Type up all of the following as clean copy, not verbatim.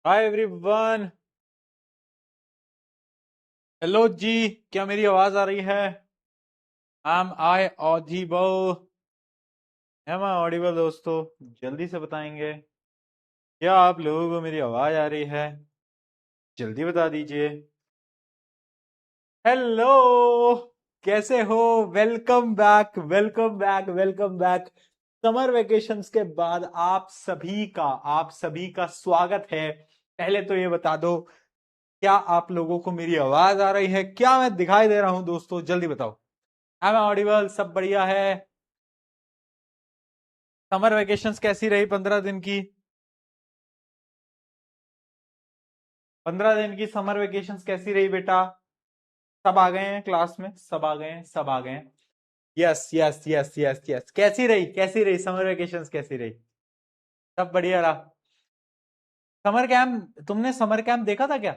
Hi everyone. Hello जी। क्या मेरी आवाज आ रही है? Am I audible? Am I audible दोस्तों? जल्दी से बताएंगे। क्या आप लोगों को मेरी आवाज आ रही है? जल्दी बता दीजिए। हेलो। कैसे हो? Welcome back, welcome back, welcome back. Summer vacations के बाद आप सभी का स्वागत है। पहले तो ये बता दो, क्या आप लोगों को मेरी आवाज आ रही है? क्या मैं दिखाई दे रहा हूं दोस्तों? जल्दी बताओ। Am I audible? सब बढ़िया है? समर वेकेशंस कैसी रही 15 दिन की? 15 दिन की समर वेकेशंस कैसी रही बेटा? सब आ गए हैं क्लास में? सब आ गए हैं, सब आ गए हैं। Yes yes yes yes yes. कैसी रही समर वेकेशंस? कैसी रही? सब बढ़िया रहा? समर कैंप, तुमने समर कैंप देखा था क्या?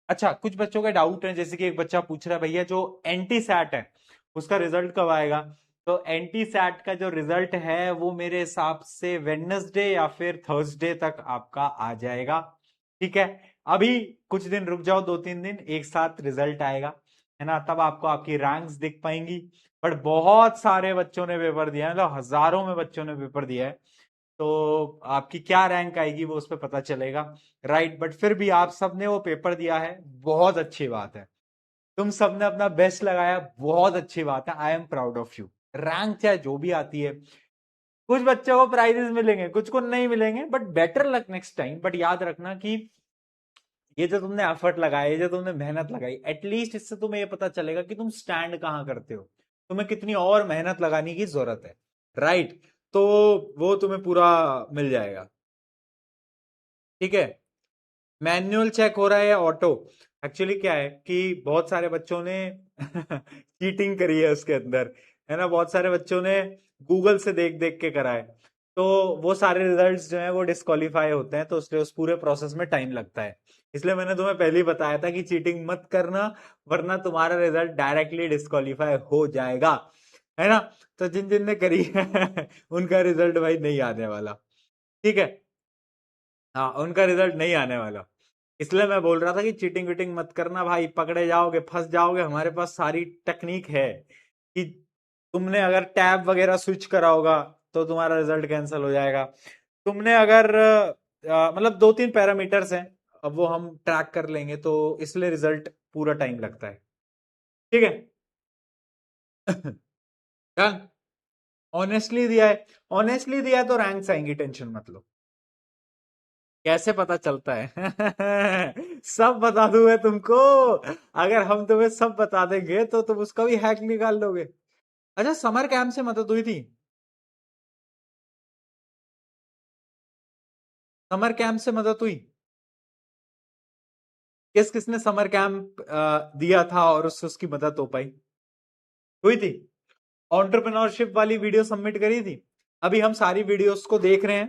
अच्छा, कुछ बच्चों का डाउट है, जैसे कि एक बच्चा पूछ रहा है, भैया जो एंटी सैट है उसका रिजल्ट कब आएगा? तो एंटी सैट का जो रिजल्ट है वो मेरे हिसाब से वेडनेसडे या फिर थर्सडे तक आपका आ जाएगा। ठीक है। अभी कुछ दिन रुक जाओ, 2-3 दिन, एक साथ रिजल्ट आएगा, है ना? तब आपको आपकी रैंक्स दिख पाएंगी। बट बहुत सारे बच्चों ने पेपर दिया है, मतलब हजारों में बच्चों ने पेपर दिया है। तो आपकी क्या रैंक आएगी वो उस पर पता चलेगा। राइट, बट फिर भी आप सबने वो पेपर दिया है, बहुत अच्छी बात है। तुम सबने अपना बेस्ट लगाया, बहुत अच्छी बात है। I am proud of you. Rank चाहे जो भी आती है, कुछ बच्चों को प्राइजेस मिलेंगे, कुछ को नहीं मिलेंगे, but better luck next time. But याद रखना कि ये जो तुमने एफर्ट लगाया, ये जो तुमने मेहनत लगाई, एटलीस्ट इससे तुम्हें ये पता चलेगा कि तुम स्टैंड कहां करते हो, तुम्हें कितनी और मेहनत लगाने की जरूरत है। राइट। तो वो तुम्हें पूरा मिल जाएगा। ठीक है। मैनुअल चेक हो रहा है या ऑटो? एक्चुअली क्या है कि बहुत सारे बच्चों ने चीटिंग करी है उसके अंदर, है ना? बहुत सारे बच्चों ने गूगल से देख देख के करा है। तो वो सारे रिजल्ट्स जो है वो डिस्क्वालीफाई होते हैं, तो इसलिए उस पूरे प्रोसेस में टाइम लगता है। इसलिए मैंने तुम्हें पहले ही बताया था कि चीटिंग मत करना, वरना तुम्हारा रिजल्ट डायरेक्टली डिस्क्वालीफाई हो जाएगा, है ना? तो जिन जिन ने करी है उनका रिजल्ट भाई नहीं आने वाला। ठीक है। हाँ, उनका रिजल्ट नहीं आने वाला। इसलिए मैं बोल रहा था कि चीटिंग वीटिंग मत करना भाई, पकड़े जाओगे, फंस जाओगे। हमारे पास सारी टेक्निक है कि तुमने अगर टैब वगैरह स्विच करा होगा तो तुम्हारा रिजल्ट कैंसिल हो जाएगा। तुमने अगर मतलब 2-3 पैरामीटर्स हैं, अब वो हम ट्रैक कर लेंगे, तो इसलिए रिजल्ट पूरा टाइम लगता है। ठीक है। क्या? ऑनेस्टली दिया है? ऑनेस्टली दिया है तो रैंक्स आएंगी, टेंशन मत लो। कैसे पता चलता है? सब बता दूंगा तुमको। अगर हम तुम्हें सब बता देंगे तो तुम उसका भी हैक निकाल लोगे। अच्छा, समर कैंप से मदद हुई थी? समर कैंप से मदद हुई? किस किसने समर कैंप दिया था और उससे उसकी मदद हो पाई? हुई थी? एंटरप्रेन्योरशिप वाली वीडियो सबमिट करी थी? अभी हम सारी वीडियोस को देख रहे हैं।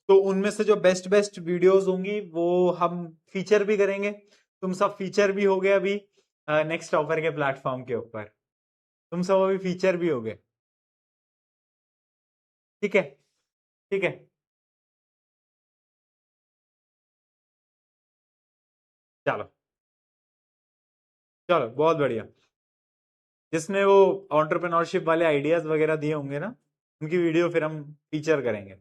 तो उनमें से जो बेस्ट बेस्ट वीडियोस होंगी वो हम फीचर भी करेंगे। तुम सब फीचर भी हो गए अभी नेक्स्ट ऑफर के प्लेटफॉर्म के ऊपर। तुम सब अभी फीचर भी हो गए। ठीक है। ठीक है। चलो। चलो, बहुत बढ़िया। जिसने वो एंटरप्रेन्योरशिप वाले आइडियाज वगैरह दिए होंगे ना, उनकी वीडियो फिर हम फीचर करेंगे।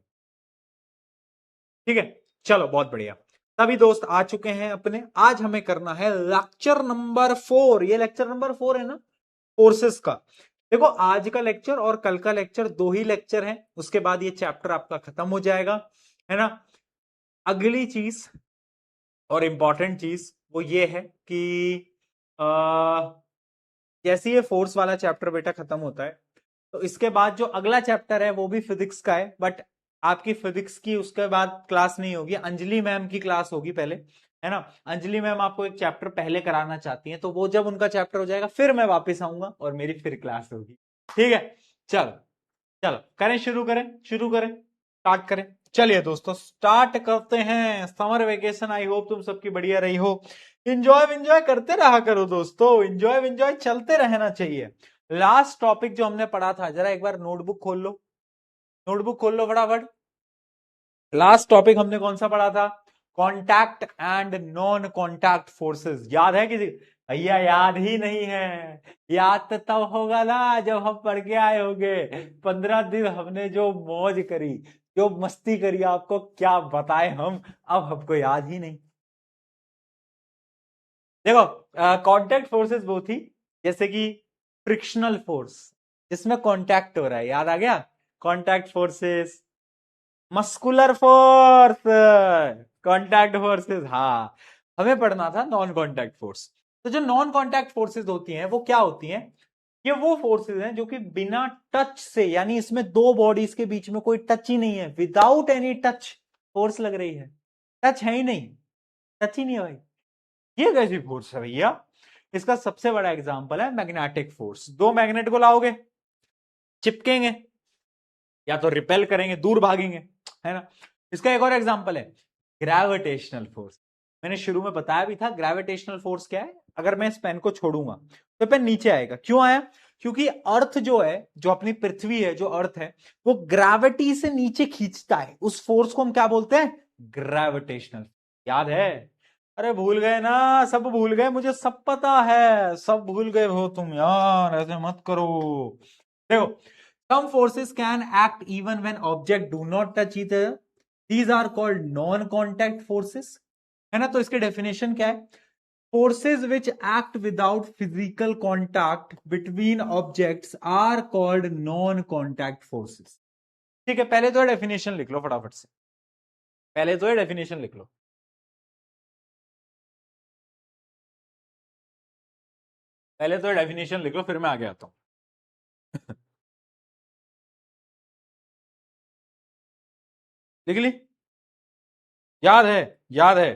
ठीक है। चलो, बहुत बढ़िया। तभी दोस्त आ चुके हैं अपने। आज हमें करना है लेक्चर नंबर 4। ये लेक्चर नंबर 4 है ना, कोर्सेस का। देखो, आज का लेक्चर और कल का लेक्चर, दो ही लेक्चर हैं, उसके बाद ये चैप्टर आपका खत्म हो जाएगा, है ना? अगली चीज और इंपॉर्टेंट चीज वो ये है कि जैसे ये फोर्स वाला चैप्टर बेटा खत्म होता है, तो इसके बाद जो अगला चैप्टर है वो भी फिजिक्स का है, बट आपकी फिजिक्स की उसके बाद क्लास नहीं होगी, अंजलि मैम की क्लास होगी पहले, है ना? अंजलि मैम आपको एक चैप्टर पहले कराना चाहती हैं, तो वो जब उनका चैप्टर हो जाएगा फिर मैं वापस आऊंगा और मेरी फिर क्लास होगी। ठीक है। चलो। चलो, करें, शुरू करें, स्टार्ट करें। चलिए दोस्तों, स्टार्ट करते हैं। समर वेकेशन आई होप तुम सबकी बढ़िया रही हो। इंजॉय विंजॉय करते रहा करो दोस्तों, इंजॉय विंजॉय चलते रहना चाहिए। लास्ट टॉपिक जो हमने पढ़ा था, जरा एक बार नोटबुक खोल लो, नोटबुक खोल लो फटाफट। लास्ट टॉपिक हमने कौन सा पढ़ा था? Contact and non contact forces. याद है किसी? भैया याद ही नहीं है। याद तो तब होगा ना जब हम पढ़ के आए होंगे। 15 दिन हमने जो मौज करी, जो मस्ती करी, आपको क्या बताएं हम। अब हमको याद ही नहीं। देखो, कॉन्टैक्ट फोर्सेस वो थी जैसे कि फ्रिक्शनल फोर्स, जिसमें कॉन्टैक्ट हो रहा है, याद आ गया? Contact forces, muscular force, contact forces. हाँ, हमें पढ़ना था नॉन कॉन्टैक्ट फोर्स। तो जो नॉन कॉन्टैक्ट फोर्सेस होती हैं वो क्या होती हैं? ये वो फोर्सेस हैं जो कि बिना टच से, यानी इसमें दो बॉडीज के बीच में कोई टच ही नहीं है, विदाउट एनी टच फोर्स लग रही है। टच है ही नहीं, टच ही नहीं है भाई। ये कैसी फोर्स है भैया? इसका सबसे बड़ा एग्जांपल है मैग्नेटिक फोर्स। दो मैग्नेट को लाओगे, चिपकेंगे, या तो रिपेल करेंगे, दूर भागेंगे, है ना? इसका एक और एग्जांपल है ग्रेविटेशनल फोर्स। मैंने शुरू में बताया भी था ग्रेविटेशनल फोर्स क्या है। अगर मैं इस पेन को छोड़ूंगा तो पेन नीचे आएगा। क्यों आया? क्योंकि अर्थ जो है, जो अपनी पृथ्वी है, जो अर्थ है, वो ग्रेविटी से नीचे खींचता है। उस फोर्स को हम क्या बोलते हैं? ग्रेविटेशनल। याद है? अरे भूल गए ना? सब भूल गए, मुझे सब पता है। सब भूल गए हो तुम यार, ऐसे मत करो। देखो, some forces can act even when object do not touch each other. These are called non-contact forces. है ना? तो इसके डेफिनेशन क्या है? Forces which act without physical contact between objects are called non-contact forces. ठीक है, पहले तो डेफिनेशन लिख लो फटाफट से। पहले तो डेफिनेशन लिख लो। पहले तो डेफिनेशन लिख लो, फिर मैं आगे आता हूं। लिख ली? याद है? याद है?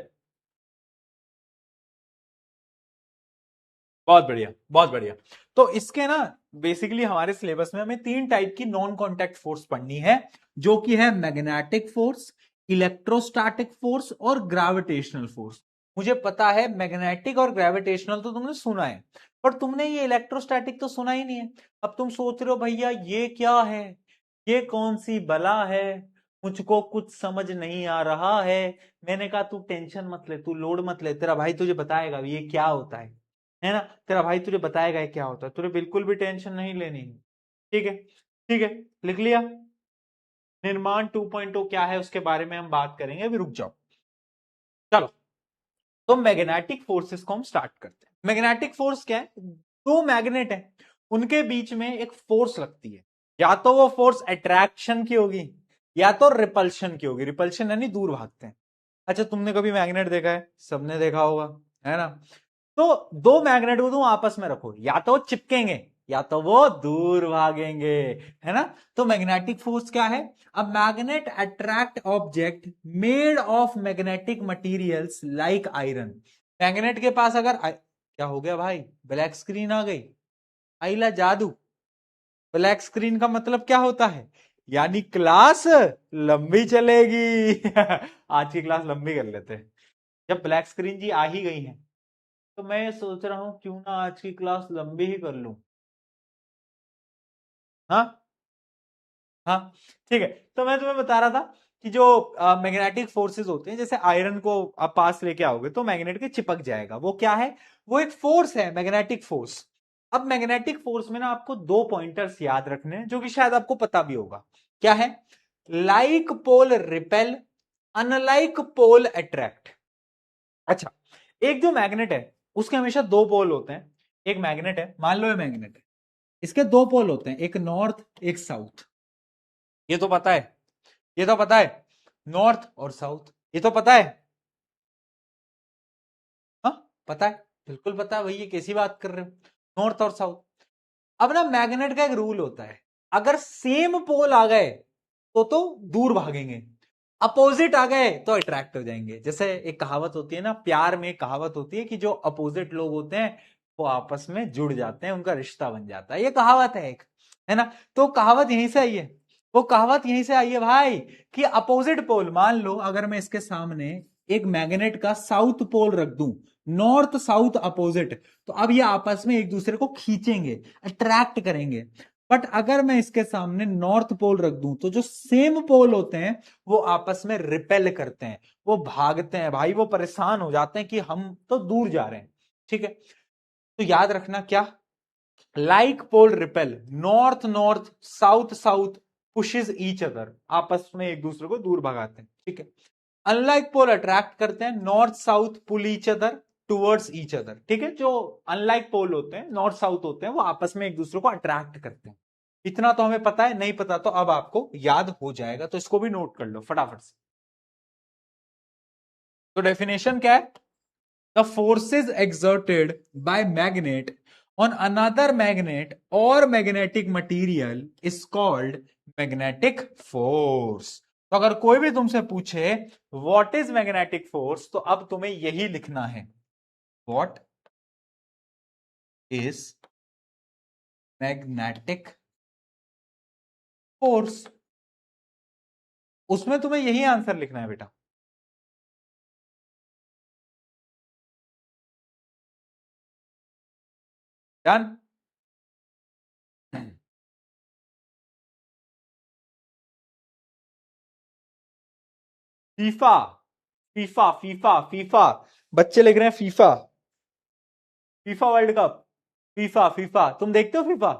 बहुत बढ़िया, बहुत बढ़िया। तो इसके ना, बेसिकली हमारे सिलेबस में हमें तीन टाइप की नॉन कॉन्टैक्ट फोर्स पढ़नी है, जो कि है मैग्नेटिक फोर्स, इलेक्ट्रोस्टैटिक फोर्स और ग्रेविटेशनल फोर्स। मुझे पता है मैग्नेटिक और ग्रेविटेशनल तो तुमने सुना है, पर तुमने ये इलेक्ट्रोस्टैटिक तो सुना ही नहीं है। अब तुम सोच रहे हो भैया ये क्या है, ये कौन सी बला है, मुझको कुछ समझ नहीं आ रहा है। मैंने कहा तू टेंशन मत ले, तू लोड मत ले, तेरा भाई तुझे बताएगा ये क्या होता है ना? तेरा भाई तुझे बताएगा ये क्या होता है, तुझे बिल्कुल भी टेंशन नहीं लेनी है। ठीक है? ठीक है, लिख लिया? निर्माण 2.0 क्या है उसके बारे में हम बात करेंगे, अभी रुक जाओ। चलो, तो मैग्नेटिक फोर्सेस को हम स्टार्ट करते हैं। मैग्नेटिक फोर्स क्या है? दो मैग्नेट है, उनके बीच में एक फोर्स लगती है। या तो वो फोर्स अट्रैक्शन की होगी, या तो रिपल्शन की होगी। रिपल्शन यानी दूर भागते हैं। अच्छा, तुमने कभी मैग्नेट देखा है? सबने देखा होगा, है ना? तो दो मैग्नेट को तुम आपस में रखो, या तो वो चिपकेंगे या तो वो दूर भागेंगे, है ना? तो मैग्नेटिक फोर्स क्या है? A magnet attract object made of magnetic materials like iron. Magnet के पास अगर क्या हो गया भाई? ब्लैक स्क्रीन आ गई। आईला जादू। ब्लैक स्क्रीन का मतलब क्या होता है? यानी क्लास लंबी चलेगी। आज की क्लास लंबी कर लेते हैं। जब ब्लैक स्क्रीन जी आ ही गई है, तो मैं सोच रहा हूं क्यों ना आज की क्लास लंबी ही कर लूं। हाँ, हाँ, ठीक है। तो मैं तुम्हें बता रहा था कि जो मैग्नेटिक फोर्सेस होते हैं, जैसे आयरन को आप पास लेके आओगे तो मैग्नेट के चिपक जाएगा। वो क्या है? वो एक फोर्स है, मैग्नेटिक फोर्स। अब मैग्नेटिक फोर्स में ना आपको दो पॉइंटर्स याद रखने हैं, जो कि शायद आपको पता भी होगा। क्या है? Like pole repel, unlike pole attract. अच्छा, एक जो मैग्नेट है उसके हमेशा दो पोल होते हैं। एक मैग्नेट है, मान लो ये मैग्नेट है, इसके दो पोल होते हैं, एक नॉर्थ एक साउथ। ये तो पता है, ये तो पता है। नॉर्थ और साउथ, ये तो पता है। हाँ, पता है, बिल्कुल पता है भैया, कैसी बात कर रहे हो? नॉर्थ और साउथ। अब ना मैग्नेट का एक रूल होता है, अगर सेम पोल आ गए तो दूर भागेंगे, अपोजिट आ गए तो अट्रैक्ट हो जाएंगे। जैसे एक कहावत होती है ना, प्यार में एक कहावत होती है कि जो अपोजिट लोग होते हैं वो आपस में जुड़ जाते हैं, उनका रिश्ता बन जाता है। ये कहावत है एक, है ना? तो कहावत यहीं से आई है। वो कहावत यहीं से आई है भाई, कि अपोजिट पोल, मान लो अगर मैं इसके सामने एक मैग्नेट का साउथ पोल रख दूं, नॉर्थ साउथ अपोजिट, तो अब ये आपस में एक दूसरे को खींचेंगे, अट्रैक्ट करेंगे। बट अगर मैं इसके सामने नॉर्थ पोल रख दूं तो जो सेम पोल होते हैं वो आपस में रिपेल करते हैं, वो भागते हैं भाई, वो परेशान हो जाते हैं कि हम तो दूर जा रहे हैं। ठीक है, तो याद रखना क्या, like pole repel, north north, south south pushes each other, आपस में एक दूसरे को दूर भगाते हैं। ठीक है, अनलाइक पोल अट्रैक्ट करते हैं, north south pull each other towards each other. ठीक है, जो अनलाइक पोल होते हैं, नॉर्थ साउथ होते हैं, वो आपस में एक दूसरे को अट्रैक्ट करते हैं। इतना तो हमें पता है, नहीं पता तो अब आपको याद हो जाएगा, तो इसको भी नोट कर लो फटाफट से। तो डेफिनेशन क्या है, the forces exerted by magnet on another magnet or magnetic material is called magnetic force। तो अगर कोई भी तुमसे पूछे व्हाट इज मैग्नेटिक फोर्स, तो अब तुम्हें यही लिखना है, व्हाट इज मैग्नेटिक फोर्स, उसमें तुम्हें यही आंसर लिखना है बेटा। Done. FIFA, FIFA FIFA FIFA, बच्चे लिख रहे हैं FIFA, FIFA world cup, FIFA FIFA, तुम देखते हो फीफा,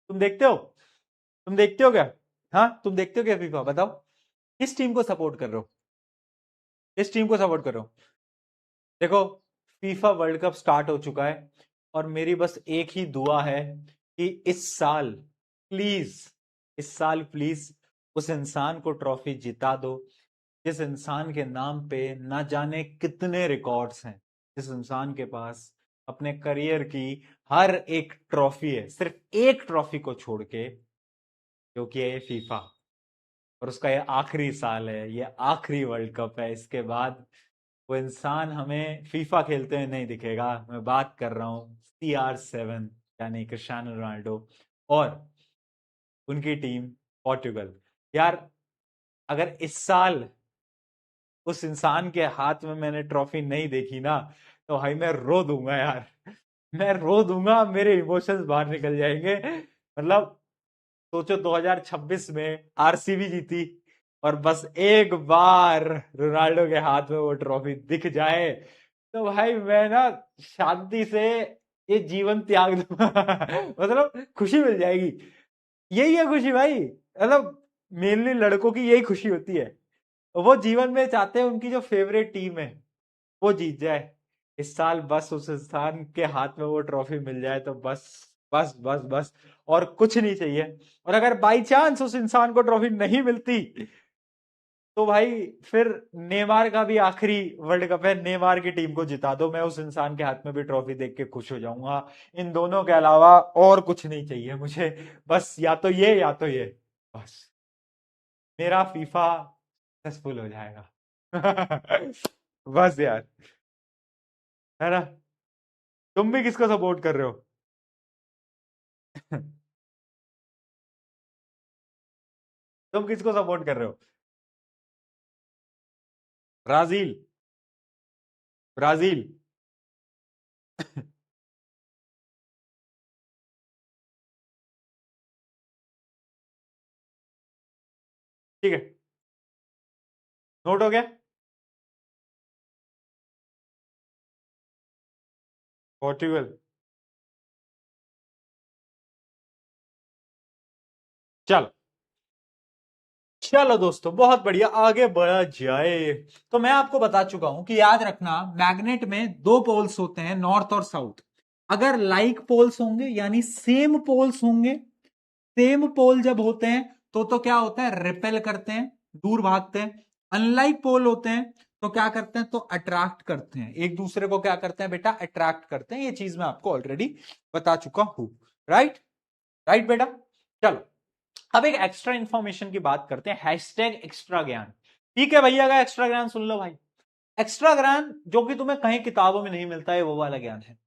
तुम देखते हो, तुम देखते हो क्या, हाँ तुम देखते हो क्या फीफा, बताओ किस टीम को सपोर्ट कर रहे हो, किस टीम को सपोर्ट कर रहे हो। देखो, फीफा वर्ल्ड कप स्टार्ट हो चुका है और मेरी बस एक ही दुआ है कि इस साल प्लीज, इस साल प्लीज उस इंसान को ट्रॉफी जिता दो जिस इंसान के नाम पे ना जाने कितने रिकॉर्ड्स हैं, जिस इंसान के पास अपने करियर की हर एक ट्रॉफी है, सिर्फ एक ट्रॉफी को छोड़ के, क्योंकि ये फीफा और उसका ये आखिरी साल है, ये आखिरी वर्ल्ड कप है, इसके बाद वो इंसान हमें फीफा खेलते हुए नहीं दिखेगा। मैं बात कर रहा हूँ CR7 यानी क्रिस्टियानो रोनाल्डो और उनकी टीम पोर्टुगल। यार अगर इस साल उस इंसान के हाथ में मैंने ट्रॉफी नहीं देखी ना, तो भाई मैं रो दूंगा यार, मैं रो दूंगा, मेरे इमोशंस बाहर निकल जाएंगे। मतलब सोचो 2026 में आरसीबी जीती और बस एक बार रोनाल्डो के हाथ में वो ट्रॉफी दिख जाए, तो भाई मैं ना शांति से ये जीवन त्याग दूंगा। मतलब खुशी मिल जाएगी, यही है खुशी भाई, मतलब मेनली लड़कों की यही खुशी होती है, वो जीवन में चाहते हैं उनकी जो फेवरेट टीम है वो जीत जाए। इस साल बस उस इंसान के हाथ में वो ट्रॉफी मिल जाए तो बस, बस बस बस, और कुछ नहीं चाहिए। और अगर बाई चांस उस इंसान को ट्रॉफी नहीं मिलती, तो भाई फिर नेमार का भी आखिरी वर्ल्ड कप है, नेमार की टीम को जिता दो, मैं उस इंसान के हाथ में भी ट्रॉफी देख के खुश हो जाऊंगा। इन दोनों के अलावा और कुछ नहीं चाहिए मुझे, बस या तो ये या तो ये, बस मेरा फीफा सक्सेसफुल हो जाएगा। बस यार, है ना। तुम भी किसको सपोर्ट कर रहे हो? तुम किसको सपोर्ट कर रहे हो? Brazil, Brazil. ठीक है, नोट हो गया, पोर्टुगल। चलो, चलो दोस्तों, बहुत बढ़िया, आगे बढ़ा जाए। तो मैं आपको बता चुका हूं कि याद रखना, मैग्नेट में दो पोल्स होते हैं, नॉर्थ और साउथ। अगर लाइक पोल्स होंगे यानी सेम पोल्स होंगे, सेम पोल जब होते हैं तो क्या होता है, रिपेल करते हैं, दूर भागते हैं। अनलाइक पोल होते हैं तो क्या करते हैं, तो अट्रैक्ट करते हैं, एक दूसरे को क्या करते हैं बेटा, अट्रैक्ट करते हैं। ये चीज मैं आपको ऑलरेडी बता चुका हूं, राइट, राइट बेटा। चलो, अब एक एक्स्ट्रा इंफॉर्मेशन की बात करते हैं, हैशटैग एक्स्ट्रा ज्ञान। ठीक है भैया का एक्स्ट्रा ज्ञान सुन लो भाई, एक्स्ट्रा ज्ञान जो कि तुम्हें कहीं किताबों में नहीं मिलता है, वो वाला ज्ञान है।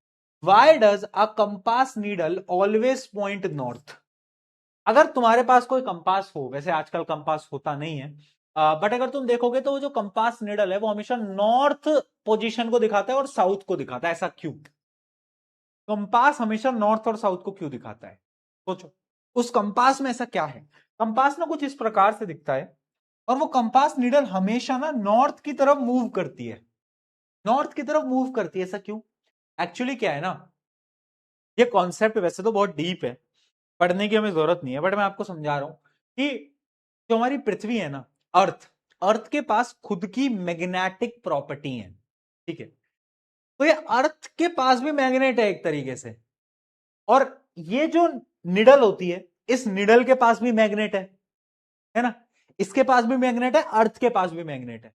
Why does a compass needle always point north? अगर तुम्हारे पास कोई कंपास हो, वैसे आजकल कंपास होता नहीं है, बट अगर तुम देखोगे तो वो जो कंपास निडल है वो हमेशा नॉर्थ पोजीशन को दिखाता है और साउथ को दिखाता है, ऐसा क्यों? कंपास हमेशा नॉर्थ और साउथ को क्यों दिखाता है, सोचो, उस कंपास में ऐसा क्या है, कंपास ना कुछ इस प्रकार से दिखता है, और वो कंपास नीडल हमेशा ना नॉर्थ की तरफ मूव करती है, नॉर्थ की तरफ मूव करती है। ऐसा क्यों? एक्चुअली क्या है ना, ये कॉन्सेप्ट वैसे तो बहुत डीप है, पढ़ने की हमें जरूरत नहीं है, बट मैं आपको समझा रहा हूं कि जो हमारी पृथ्वी है ना, अर्थ, अर्थ के पास खुद की मैग्नेटिक प्रॉपर्टी है, ठीक है। तो ये अर्थ के पास भी मैग्नेट है एक तरीके से, और ये जो निडल होती है, इस निडल के पास भी मैग्नेट है ना, इसके पास भी मैग्नेट है, अर्थ के पास भी मैग्नेट है।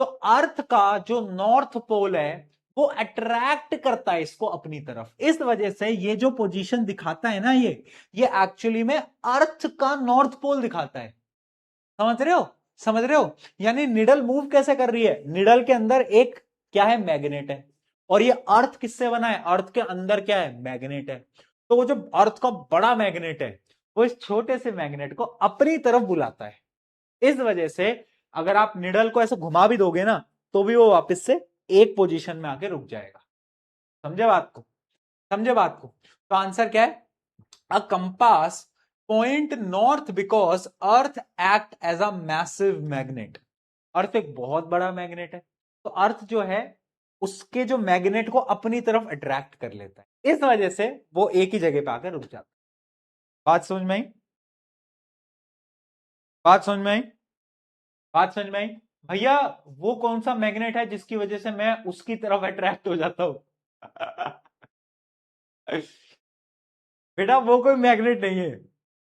तो अर्थ का जो नॉर्थ पोल है वो अट्रैक्ट करता है इसको अपनी तरफ, इस वजह से ये जो पोजीशन दिखाता है ना, ये एक्चुअली में अर्थ का नॉर्थ पोल दिखाता है। समझ रहे हो? समझ रहे हो? यानी निडल मूव कैसे कर रही है, निडल के अंदर एक क्या है, मैग्नेट है, और ये अर्थ किससे बना है, अर्थ के अंदर क्या है, मैग्नेट है। तो वो जो अर्थ का बड़ा मैग्नेट है वो इस छोटे से मैग्नेट को अपनी तरफ बुलाता है। इस वजह से अगर आप निडल को ऐसे घुमा भी दोगे ना, तो भी वो वापस से एक पोजीशन में आके रुक जाएगा। समझे बात को? समझे बात को? तो आंसर क्या है, a compass point north because earth act as a massive magnet. Earth एक बहुत बड़ा मैग्नेट है, तो अर्थ जो है उसके जो मैग्नेट को अपनी तरफ अट्रैक्ट कर लेता है, इस वजह से वो एक ही जगह पे आकर रुक जाता है। बात समझ में आई? बात समझ में आई? बात समझ में आई? भैया वो कौन सा मैग्नेट है जिसकी वजह से मैं उसकी तरफ अट्रैक्ट हो जाता हूं? बेटा वो कोई मैग्नेट नहीं है,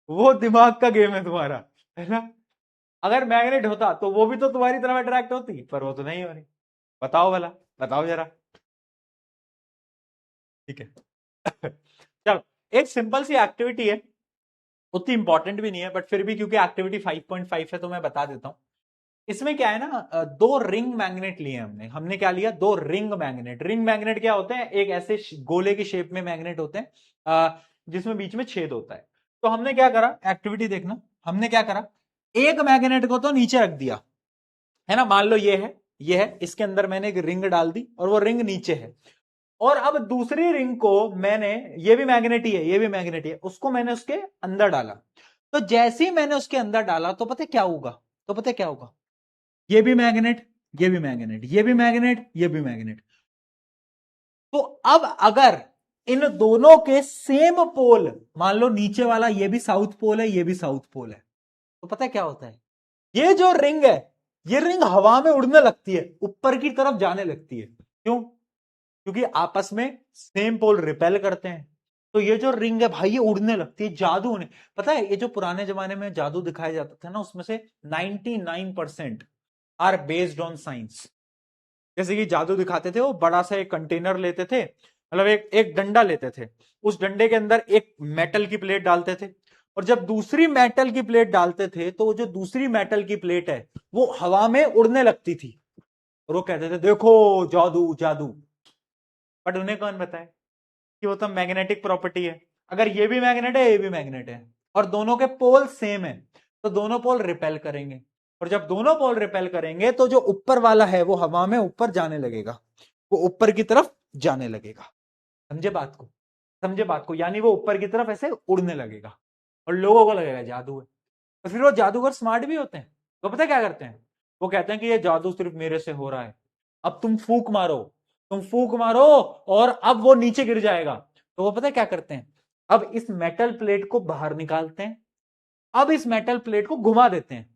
वो दिमाग का गेम है तुम्हारा, है ना। अगर मैग्नेट होता तो वो भी तो तुम्हारी तरफ अट्रैक्ट होती, पर वो तो नहीं हो रही। बताओ भला, बताओ जरा। ठीक है। चलो, एक सिंपल सी एक्टिविटी है, उतनी इंपॉर्टेंट भी नहीं है, बट फिर भी क्योंकि एक्टिविटी 5.5 है तो मैं बता देता हूं। इसमें क्या है ना, दो रिंग मैग्नेट लिए हमने। हमने क्या लिया, दो रिंग मैग्नेट। रिंग मैग्नेट क्या होते हैं, एक ऐसे गोले की शेप में मैग्नेट होते हैं, जिसमें बीच में छेद होता है। तो हमने क्या करा, एक्टिविटी देखना, हमने क्या करा, एक मैग्नेट को तो नीचे रख दिया, है ना, मान लो ये है, इसके अंदर मैंने एक रिंग डाल दी और वो रिंग नीचे है। और अब दूसरी रिंग को मैंने, ये भी मैग्नेट ही है, ये भी मैग्नेट ही है, उसको मैंने उसके अंदर डाला। तो जैसे ही मैंने उसके अंदर डाला तो पता क्या होगा, तो पता क्या होगा, ये भी मैग्नेट, ये भी मैग्नेट, ये भी मैग्नेट, ये भी मैग्नेट। तो अब अगर इन दोनों के सेम पोल, मान लो नीचे वाला ये भी साउथ पोल है, ये भी साउथ पोल है, तो पता क्या होता है, ये जो रिंग है, ये रिंग हवा में उड़ने लगती है, ऊपर की तरफ जाने लगती है। क्यों? क्योंकि आपस में सेम पोल रिपेल करते हैं। तो ये जो रिंग है भाई, ये उड़ने लगती है, जादू होने। पता है ये जो पुराने जमाने में जादू दिखाया जाता था ना, उसमें से 99% आर बेस्ड ऑन साइंस। जैसे कि जादू दिखाते थे, वो बड़ा सा एक कंटेनर लेते थे, मतलब एक एक डंडा लेते थे, उस डंडे के अंदर एक मेटल की प्लेट डालते थे, और जब दूसरी मेटल की प्लेट डालते थे तो जो दूसरी मेटल की प्लेट है वो हवा में उड़ने लगती थी, और वो कहते थे देखो जादू जादू। बट उन्हें कौन बताए कि वो तो मैग्नेटिक प्रॉपर्टी है। अगर ये भी मैग्नेट है, ये भी मैग्नेट है, और दोनों के पोल सेम है, तो दोनों पोल रिपेल करेंगे, और जब दोनों पोल रिपेल करेंगे तो जो ऊपर वाला है वो हवा में ऊपर जाने लगेगा, वो ऊपर की तरफ जाने लगेगा। समझे बात को? समझे बात को? यानी वो ऊपर की तरफ ऐसे उड़ने लगेगा, और लोगों को लगेगा जादू है। तो फिर वो जादूगर स्मार्ट भी होते हैं, तो पता क्या करते हैं, वो कहते हैं कि ये जादू सिर्फ मेरे से हो रहा है, अब तुम फूक मारो, तुम फूक मारो, और अब वो नीचे गिर जाएगा। तो वो पता क्या करते हैं, अब इस मेटल प्लेट को बाहर निकालते हैं, अब इस मेटल प्लेट को घुमा देते हैं,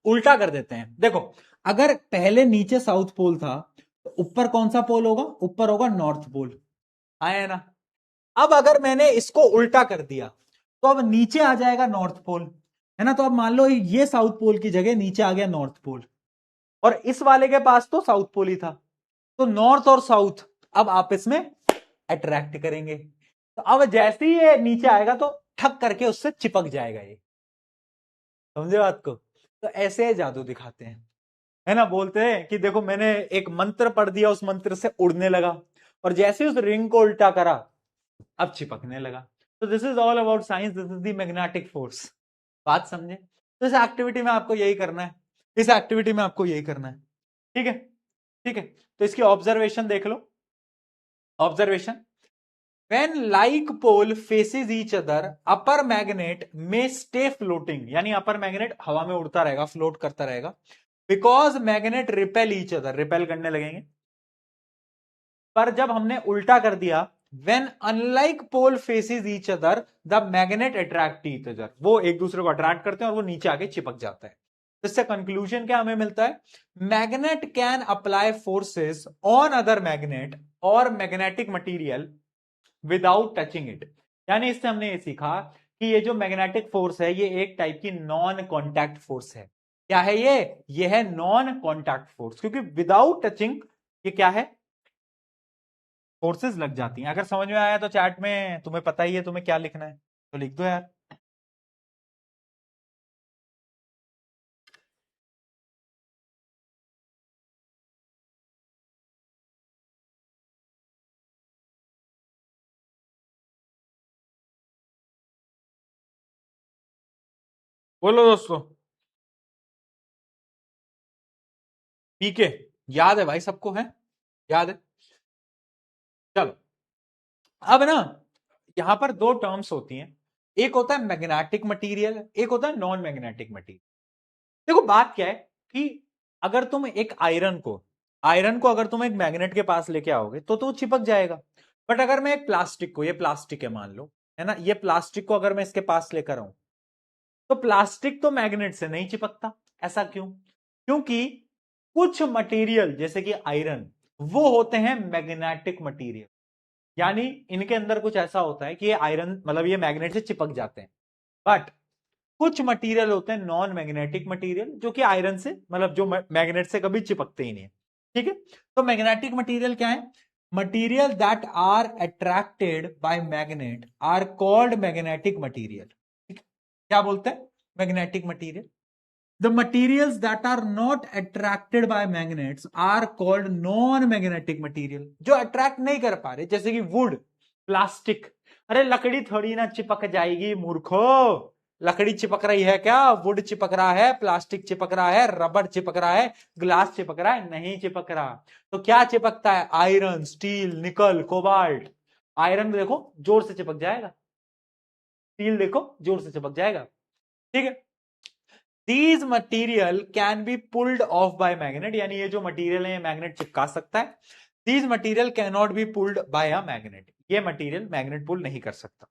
उल्टा कर देते हैं। देखो, अगर पहले नीचे साउथ पोल था, तो ऊपर कौन सा पोल होगा, ऊपर होगा नॉर्थ पोल, आया ना। अब अगर मैंने इसको उल्टा कर दिया, तो अब नीचे आ जाएगा नॉर्थ पोल, है ना। तो अब मान लो ये साउथ पोल की जगह नीचे आ गया नॉर्थ पोल, और इस वाले के पास तो साउथ पोल ही था, तो नॉर्थ और साउथ अब आपस में अट्रैक्ट करेंगे। तो अब जैसे ही ये नीचे आएगा तो ठक करके उससे चिपक जाएगा ये। समझे बात को? तो ऐसे जादू दिखाते हैं, है ना। बोलते हैं कि देखो मैंने एक मंत्र पढ़ दिया, उस मंत्र से उड़ने लगा, और जैसे उस रिंग को उल्टा करा अब चिपकने लगा। तो this is all about science, this is the magnetic force. बात समझे? तो इस एक्टिविटी में आपको यही करना है, इस एक्टिविटी में आपको यही करना है। ठीक है? ठीक है, तो इसकी ऑब्जर्वेशन देख लो। Observation, When like pole faces each other, upper magnet may stay floating, यानी अपर मैग्नेट हवा में उड़ता रहेगा, फ्लोट करता रहेगा, because magnet repel each other, repel करने लगेंगे। पर जब हमने उल्टा कर दिया, when unlike pole faces each other, the magnet attract each other, वो एक दूसरे को अट्रैक्ट करते हैं और वो नीचे आके चिपक जाता है। तो इससे कंक्लूजन क्या हमें मिलता है? Magnet can apply forces on other magnet और magnetic material without touching it. यानी इससे हमने ये सीखा कि ये जो मैग्नेटिक फोर्स है ये एक टाइप की नॉन कॉन्टैक्ट फोर्स है। क्या है ये है नॉन कॉन्टैक्ट फोर्स, क्योंकि विदाउट टचिंग ये क्या है, फोर्सेस लग जाती हैं। अगर समझ में आया तो चैट में, तुम्हें पता ही है तुम्हें क्या लिखना है, तो लिख दो यार। बोलो दोस्तों। पीके याद है भाई, सबको है, याद है। चलो अब ना यहां पर दो टर्म्स होती हैं, एक होता है मैग्नेटिक मटेरियल, एक होता है नॉन मैग्नेटिक मटेरियल। देखो बात क्या है कि अगर तुम एक आयरन को अगर तुम एक मैग्नेट के पास लेके आओगे तो चिपक जाएगा। बट अगर मैं एक प्लास्टिक को, ये प्लास्टिक है मान लो, है ना, ये प्लास्टिक को अगर मैं इसके पास लेकर आऊं तो प्लास्टिक तो मैग्नेट से नहीं चिपकता। ऐसा क्यों? क्योंकि कुछ मटेरियल जैसे कि आयरन वो होते हैं मैग्नेटिक मटेरियल, यानी इनके अंदर कुछ ऐसा होता है कि ये आयरन मतलब ये मैग्नेट से चिपक जाते हैं। बट कुछ मटेरियल होते हैं नॉन मैग्नेटिक मटेरियल जो कि आयरन से मतलब जो मैग्नेट से कभी चिपकते ही नहीं है। ठीक है, तो मैग्नेटिक मटेरियल क्या है? Material that are attracted by magnet are called magnetic material. क्या बोलते हैं? Magnetic material. The materials that are not attracted by magnets are called non magnetic material. जो अट्रैक्ट नहीं कर पा रहे, जैसे कि वुड, प्लास्टिक। अरे लकड़ी थोड़ी ना चिपक जाएगी मूर्खो, लकड़ी चिपक रही है क्या? वुड चिपक रहा है, प्लास्टिक चिपक रहा है, रबर चिपक रहा है, ग्लास चिपक रहा है? नहीं चिपक रहा। तो क्या चिपकता है? आयरन, स्टील, निकल, कोबाल्ट। आयरन देखो जोर से चिपक जाएगा, स्टील देखो जोर से चिपक जाएगा। ठीक है, these material can be pulled off bye magnet, यानी ये जो मटीरियल है ये मैग्नेट चिपका सकता है। These material can not be pulled bye a magnet, ये मटीरियल मैग्नेट पुल नहीं कर सकता।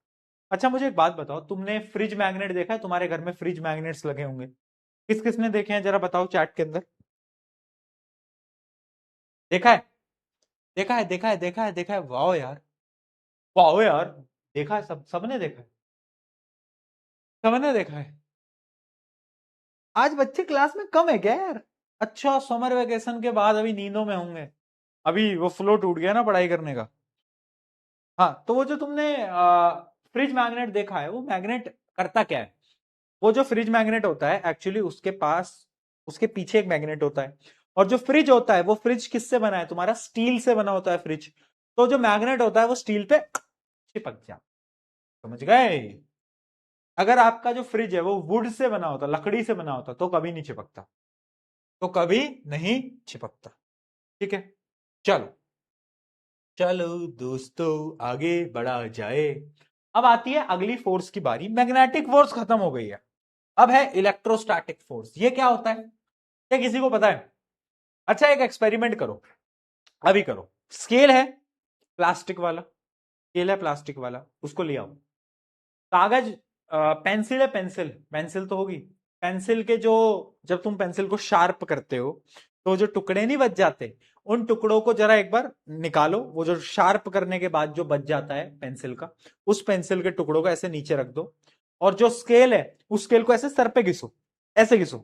अच्छा मुझे एक बात बताओ, तुमने फ्रिज मैग्नेट देखा है? तुम्हारे घर में फ्रिज मैग्नेट्स लगे होंगे, किस किसने देखे हैं जरा बताओ चैट के अंदर। देखा है, देखा है, देखा है, देखा है, देखा है, वाह यार, वाह यार, देखा है, सबने देखा है, सबने देखा है। आज बच्चे क्लास में कम है क्या यार? अच्छा समर वेकेशन के बाद अभी नींदों में होंगे, अभी वो फ्लो टूट गया ना पढ़ाई करने का। हाँ तो वो जो तुमने फ्रिज मैग्नेट देखा है, वो मैग्नेट करता क्या है? वो जो फ्रिज मैग्नेट होता है एक्चुअली उसके पास, उसके पीछे एक मैग्नेट होता है। और जो फ्रिज होता है वो फ्रिज किससे बना है तुम्हारा? स्टील से बना होता है फ्रिज। तो जो मैग्नेट होता है वो स्टील पे चिपक जाता। समझ गए? अगर आपका जो फ्रिज है वो वुड से बना होता, लकड़ी से बना होता, तो कभी नहीं चिपकता, तो कभी नहीं चिपकता। ठीक है, चलो चलो दोस्तों आगे बढ़ा जाए। अब आती है अगली फोर्स की बारी। मैग्नेटिक फोर्स खत्म हो गई है, अब है इलेक्ट्रोस्टैटिक फोर्स। ये क्या होता है? क्या किसी को पता है? अच्छा एक एक्सपेरिमेंट करो, अभी करो। स्केल है प्लास्टिक वाला, स्केल है प्लास्टिक वाला, उसको ले आओ। कागज, पेंसिल है, पेंसिल, पेंसिल तो होगी। पेंसिल के जो, जब तुम पेंसिल को शार्प करते हो तो जो टुकड़े नहीं बच जाते, उन टुकड़ों को जरा एक बार निकालो। वो जो शार्प करने के बाद जो बच जाता है पेंसिल का, उस पेंसिल के टुकड़ों को ऐसे नीचे रख दो। और जो स्केल है उस स्केल को ऐसे सर पे घिसो, ऐसे घिसो,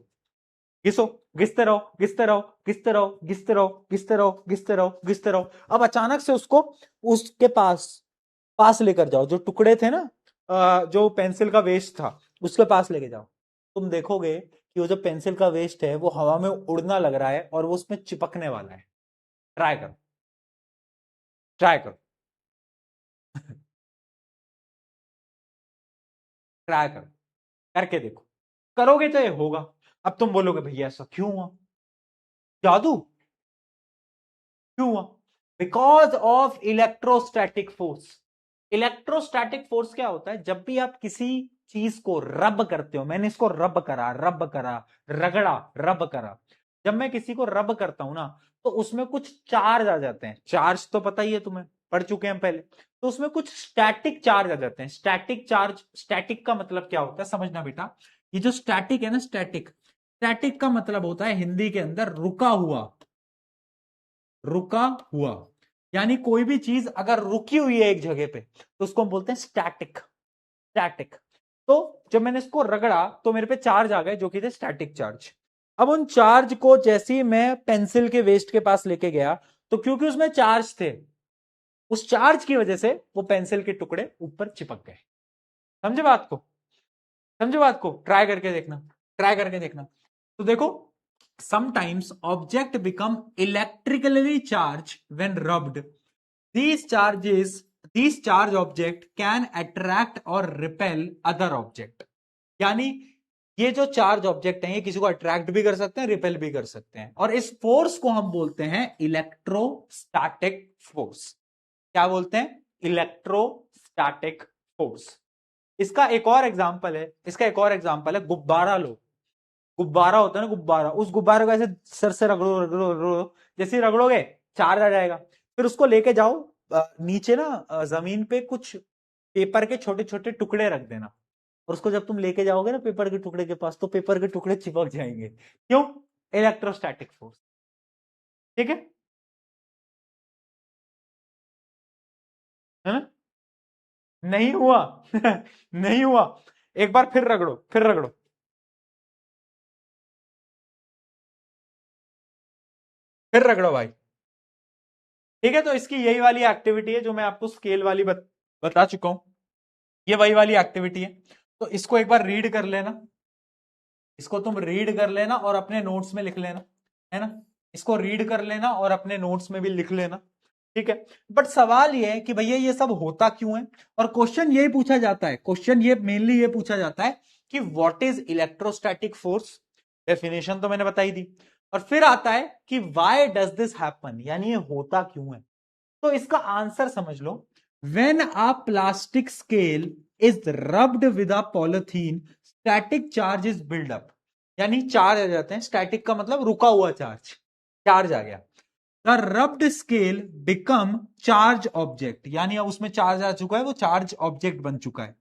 घिसो, घिसते रहो, घिसते रहो, घिसते रहो, घिसते रहो, घिसते रहो, घिसते रहो, घिसते रहो। अब अचानक से उसको उसके पास पास लेकर जाओ, जो टुकड़े थे ना, जो पेंसिल का वेस्ट था उसके पास लेके जाओ। तुम देखोगे कि वो जो पेंसिल का वेस्ट है वो हवा में उड़ना लग रहा है और वो उसमें चिपकने वाला है। ट्राई करो, ट्राई करो, ट्राई करो, करके देखो। करोगे तो ये होगा। अब तुम बोलोगे भैया ऐसा क्यों हुआ? जादू क्यों हुआ? Because of electrostatic force. Electrostatic force क्या होता है? जब भी आप किसी चीज को रब करते हो, मैंने इसको रब करा, रगड़ा, रब करा, जब मैं किसी को रब करता हूं ना, तो उसमें कुछ चार्ज आ जाते हैं। चार्ज तो पता ही है तुम्हें, पढ़ चुके हैं पहले। तो उसमें कुछ स्टैटिक चार्ज आ जाते हैं। स्टैटिक चार्ज, स्टैटिक का मतलब क्या होता है समझना बेटा। ये जो स्टैटिक है ना, स्टैटिक, स्टैटिक का मतलब होता है हिंदी के अंदर रुका हुआ, रुका हुआ। यानी कोई भी चीज अगर रुकी हुई है एक जगह पे, तो उसको हम बोलते हैं स्टैटिक, स्टैटिक। तो जब मैंने इसको रगड़ा तो मेरे पे चार्ज आ गए जो कि थे स्टैटिक चार्ज। अब उन चार्ज को जैसे ही मैं पेंसिल के वेस्ट के पास लेके गया, तो क्योंकि उसमें चार्ज थे, उस चार्ज की वजह से वो पेंसिल के टुकड़े ऊपर चिपक गए। समझे बात को? समझे बात को? ट्राई करके देखना, ट्राई करके देखना। तो देखो, sometimes object become electrically charge when rubbed. these charges these charge object can attract or repel other object। यानी ये जो चार्ज ऑब्जेक्ट हैं, ये किसी को अट्रैक्ट भी कर सकते हैं, रिपेल भी कर सकते हैं। और इस फोर्स को हम बोलते हैं इलेक्ट्रोस्टैटिक फोर्स। क्या बोलते हैं? Electrostatic force. इसका एक और एग्जांपल है, इसका एक और एग्जांपल है गुब्बारा। लो, गुब्बारा होता है ना, गुब्बारा, उस गुब्बारे को ऐसे सर से रगड़ो रगड़ो रगड़ो, जैसे रगड़ोगे चार्ज आ जाएगा। फिर उसको लेके जाओ नीचे ना, जमीन पे कुछ पेपर के छोटे छोटे टुकड़े रख देना, और उसको जब तुम लेके जाओगे ना पेपर के टुकड़े के पास, तो पेपर के टुकड़े चिपक जाएंगे। क्यों? Electrostatic force. ठीक है ना? नहीं हुआ नहीं हुआ। एक बार फिर रगड़ो, फिर रगड़ो। फिर रगड़ो भाई। ठीक है, तो इसकी यही वाली एक्टिविटी है जो मैं आपको स्केल वाली बता चुका हूं। ये वही वाली एक्टिविटी है। तो इसको एक बार रीड कर लेना, इसको तुम रीड कर लेना और अपने नोट्स में लिख लेना, है ना? इसको रीड कर लेना और अपने नोट्स में भी लिख लेना। ठीक है। बट सवाल ये है कि भैया ये सब होता क्यों है? और क्वेश्चन यही पूछा जाता है, क्वेश्चन ये मेनली ये पूछा जाता है कि what is electrostatic force. Definition तो मैंने बताई दी। और फिर आता है कि व्हाई डज दिस हैपन, यानी ये होता क्यों है। तो इसका आंसर समझ लो। When a plastic scale is rubbed with a polythene, static charge is built up। यानी चार्ज आ जाते हैं। स्टैटिक का मतलब रुका हुआ चार्ज, चार्ज आ गया। The rubbed scale become charge object, यानी अब उसमें चार्ज आ चुका है, वो चार्ज ऑब्जेक्ट बन चुका है।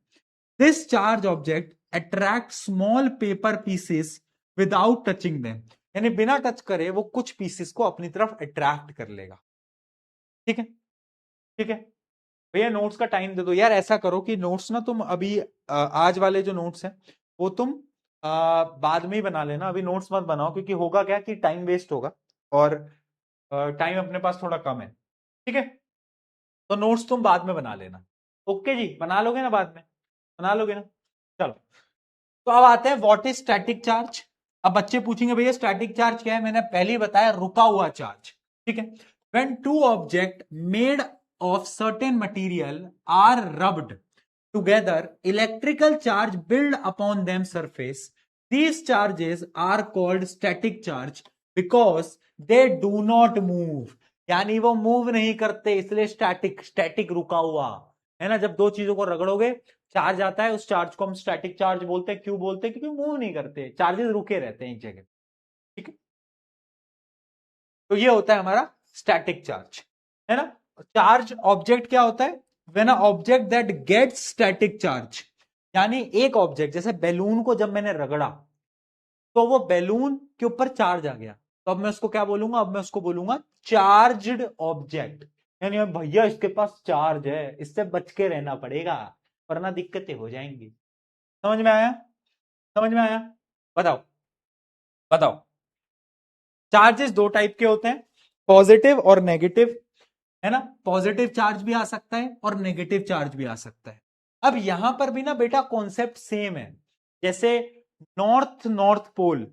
This charge object attract small paper pieces without touching them. यानी बिना टच करे वो कुछ पीसेस को अपनी तरफ अट्रैक्ट कर लेगा। ठीक है, ठीक है। भैया नोट्स का टाइम दे दो यार। ऐसा करो कि नोट्स ना तुम अभी आज वाले जो नोट्स हैं वो तुम बाद में ही बना लेना, अभी नोट्स मत बनाओ, क्योंकि होगा क्या कि टाइम वेस्ट होगा, और टाइम अपने पास थोड़ा कम है। ठीक है, तो नोट्स तुम बाद में बना लेना। ओके जी, बना लोगे ना बाद में? बना लोगे ना? चलो, तो अब आते हैं व्हाट इज स्टैटिक चार्ज। अब बच्चे पूछेंगे भैया स्टैटिक चार्ज क्या है? मैंने पहले ही बताया, रुका हुआ चार्ज। ठीक है। when two object made of certain material are rubbed together, electrical charge build upon them surface। these charges are called static charge because they do not move। यानी वो मूव नहीं करते, इसलिए स्टैटिक, स्टैटिक रुका हुआ है ना। जब दो चीजों को रगड़ोगे चार्ज आता है, उस चार्ज को हम स्टैटिक चार्ज बोलते हैं। क्यों बोलते हैं? क्योंकि मूव नहीं करते, चार्जेस रुके रहते हैं एक जगह। ठीक है, तो ये होता है हमारा स्टैटिक चार्ज, है ना। चार्ज ऑब्जेक्ट क्या होता है? When a object that gets static charge, यानी एक ऑब्जेक्ट, जैसे बैलून को जब मैंने रगड़ा तो वो बैलून के ऊपर चार्ज आ गया, तो अब मैं उसको क्या बोलूंगा? अब मैं उसको बोलूंगा चार्ज्ड ऑब्जेक्ट। यानी भैया इसके पास चार्ज है, इससे बच के रहना पड़ेगा वरना दिक्कतें हो जाएंगी। समझ में आया? समझ में आया? बताओ, बताओ। चार्जेस दो टाइप के होते हैं, पॉजिटिव और नेगेटिव, है ना। पॉजिटिव चार्ज भी आ सकता है और नेगेटिव चार्ज भी आ सकता है। अब यहां पर भी ना बेटा कॉन्सेप्ट सेम है। जैसे north north pole,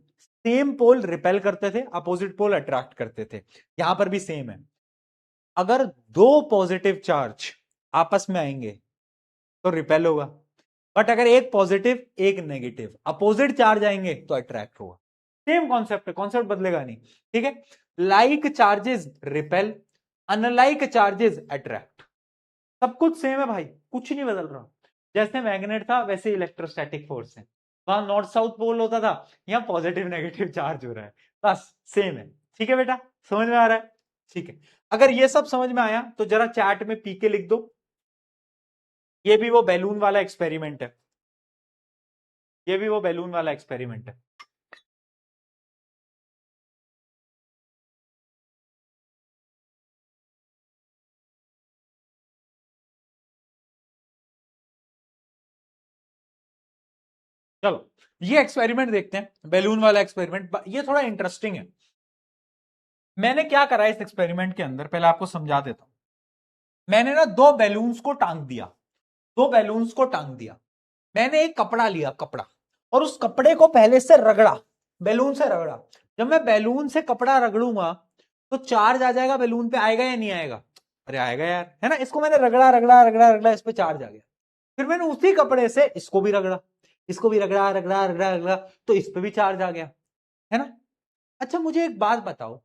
same pole repel करते थे, अपोजिट पोल अट्रैक्ट करते थे। यहां पर भी सेम है। अगर दो पॉजिटिव चार्ज आपस में आएंगे तो रिपेल होगा, बट अगर एक पॉजिटिव एक नेगेटिव अपोजिट चार्ज आएंगे तो अट्रैक्ट होगा। सेम कॉन्सेप्ट है, कॉन्सेप्ट बदलेगा नहीं। ठीक है। Like charges repel, unlike charges attract. सब कुछ सेम है भाई, कुछ नहीं बदल रहा। जैसे मैग्नेट था वैसे इलेक्ट्रोस्टैटिक फोर्स है। वहां नॉर्थ साउथ पोल होता था, यहाँ पॉजिटिव नेगेटिव चार्ज हो रहा है, बस सेम है। ठीक है बेटा, समझ में आ रहा है? ठीक है, अगर ये सब समझ में आया तो जरा चैट में पीके लिख दो। ये भी वो बैलून वाला एक्सपेरिमेंट है, ये भी वो बैलून वाला एक्सपेरिमेंट है। चलो ये एक्सपेरिमेंट देखते हैं, बैलून वाला एक्सपेरिमेंट। ये थोड़ा इंटरेस्टिंग है। मैंने क्या करा इस एक्सपेरिमेंट के अंदर, पहले आपको समझा देता हूं। मैंने ना दो बैलून्स को टांग दिया, दो बैलून्स को टांग दिया। मैंने एक कपड़ा लिया, कपड़ा, और उस कपड़े को पहले से रगड़ा, बैलून से रगड़ा। जब मैं बैलून से कपड़ा रगड़ूंगा तो चार्ज आ जाएगा बैलून पे, आएगा या नहीं आएगा? अरे आएगा यार, है ना। इसको मैंने रगड़ा रगड़ा रगड़ा रगड़ा, इस पे चार्ज आ गया। फिर मैंने उसी कपड़े से इसको भी रगड़ा, इसको भी रगड़ा रगड़ा रगड़ा रगड़ा, तो इस पे भी चार्ज आ गया, है ना। अच्छा मुझे एक बात बताओ,